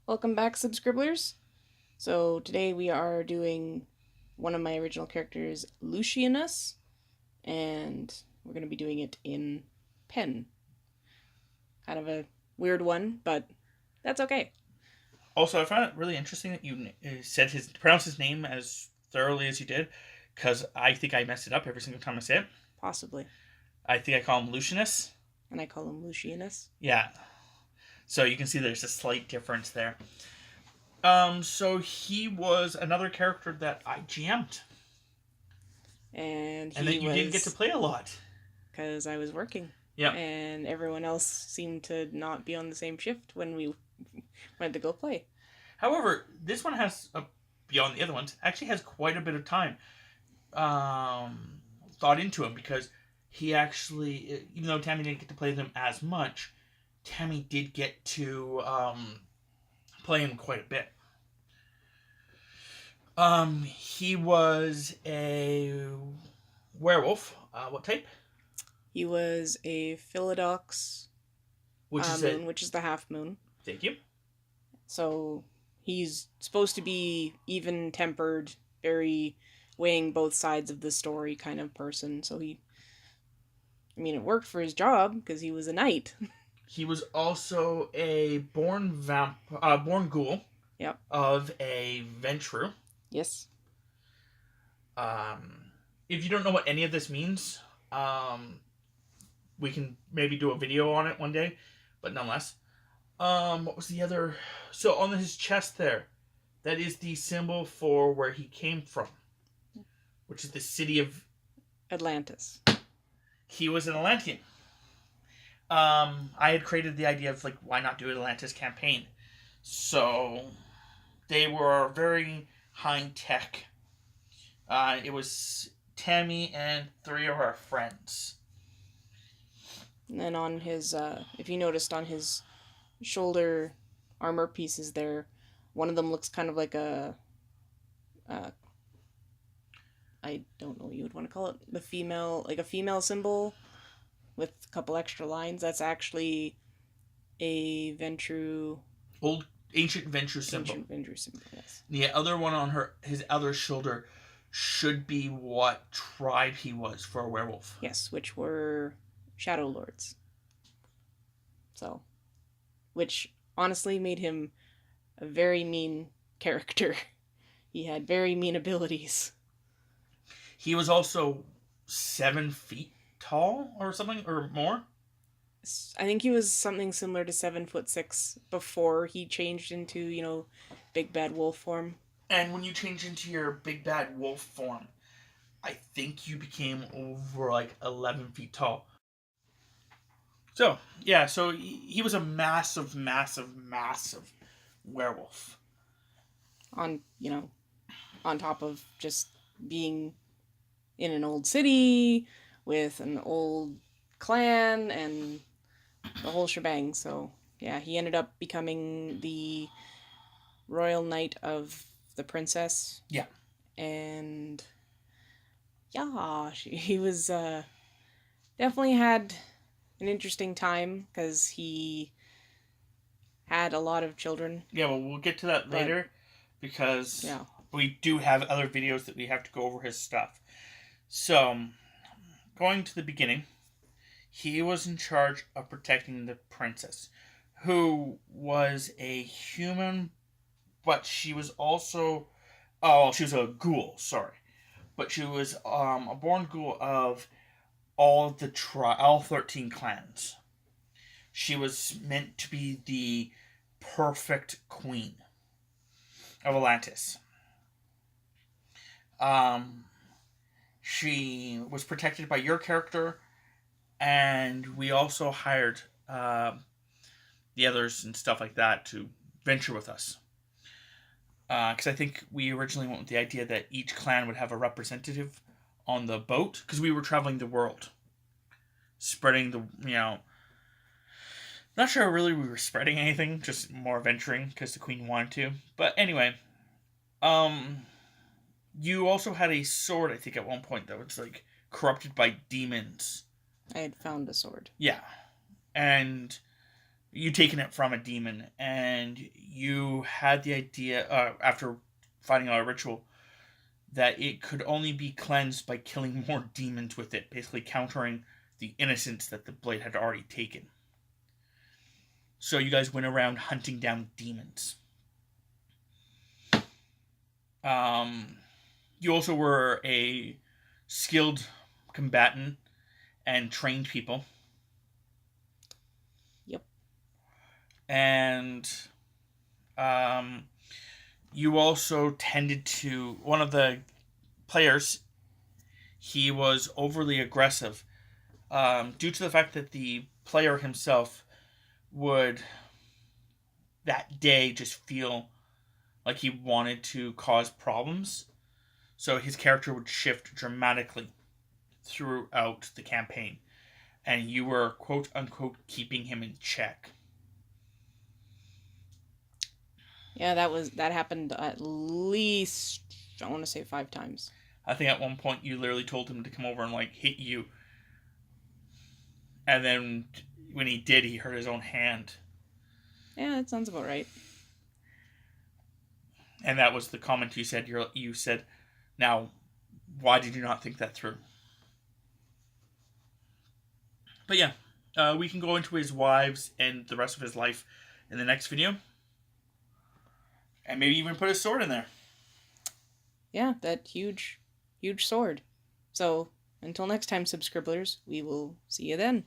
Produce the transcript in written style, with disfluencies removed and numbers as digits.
Welcome back, Subscribblers. So today we are doing one of my original characters, Lucianous, and we're going to be doing it in pen. Kind of a weird one, but that's okay. Also, I found it really interesting that you pronounced his name as thoroughly as you did, because I think I messed it up every single time I say it. Possibly. I think I call him Lucianous. And I call him Lucianous. Yeah. So you can see there's a slight difference there. So he was another character that I GM'd. And that you didn't get to play a lot. Because I was working. Yeah. And everyone else seemed to not be on the same shift when we went to go play. However, this one has, beyond the other ones, actually has quite a bit of time thought into him, because he actually, even though Tammy didn't get to play them as much, Tammy did get to play him quite a bit. He was a werewolf. What type? He was a Philodox, which is the half moon. Thank you. So he's supposed to be even-tempered, very weighing both sides of the story kind of person. So it worked for his job because he was a knight. He was also a born ghoul. Yep. Of a Ventrue. Yes. If you don't know what any of this means, we can maybe do a video on it one day, but nonetheless. What was the other? So on his chest there, that is the symbol for where he came from, which is the city of Atlantis. He was an Atlantean. I had created the idea of, why not do an Atlantis campaign? So they were very high tech. It was Tammy and 3 of our friends. And then on his, if you noticed on his shoulder armor pieces there, one of them looks kind of like I don't know what you would want to call it, a female symbol with a couple extra lines. That's actually a Ventrue. Ancient Ventrue symbol. Ancient Ventrue symbol, yes. The other one on his other shoulder should be what tribe he was for a werewolf. Yes, which were Shadow Lords. So, which honestly made him a very mean character. He had very mean abilities. He was also 7 feet tall or something, or more. I think he was something similar to 7'6" before he changed into, big bad wolf form. And when you change into your big bad wolf form, I think you became over 11 feet tall. So, yeah, so he was a massive, massive, massive werewolf. On top of just being in an old city with an old clan and the whole shebang. So, yeah, he ended up becoming the Royal Knight of the Princess. Yeah. And, yeah, he was, definitely had an interesting time because he had a lot of children. Yeah, well, we'll get to that later because we do have other videos that we have to go over his stuff. So, going to the beginning, he was in charge of protecting the princess, who was a human, but she was also, she was a ghoul, sorry. But she was a born ghoul of all 13 clans. She was meant to be the perfect queen of Atlantis. She was protected by your character, and we also hired the others and stuff like that to venture with us. Because I think we originally went with the idea that each clan would have a representative on the boat, because we were traveling the world, spreading not sure really we were spreading anything, just more venturing because the queen wanted to. But anyway, you also had a sword, I think, at one point that was corrupted by demons. I had found a sword. Yeah, and you taken it from a demon, and you had the idea after finding out a ritual that it could only be cleansed by killing more demons with it, basically countering the innocence that the blade had already taken. So you guys went around hunting down demons. You also were a skilled combatant and trained people. Yep. And you also tended to, one of the players, he was overly aggressive due to the fact that the player himself would that day just feel like he wanted to cause problems. So his character would shift dramatically throughout the campaign. And you were, quote unquote, keeping him in check. Yeah, that happened at least, I want to say 5 times. I think at one point you literally told him to come over and like hit you. And then when he did, he hurt his own hand. Yeah, that sounds about right. And that was the comment you said. You said, now, why did you not think that through? But yeah, we can go into his wives and the rest of his life in the next video. And maybe even put his sword in there. Yeah, that huge sword. So, until next time, subscribblers, we will see you then.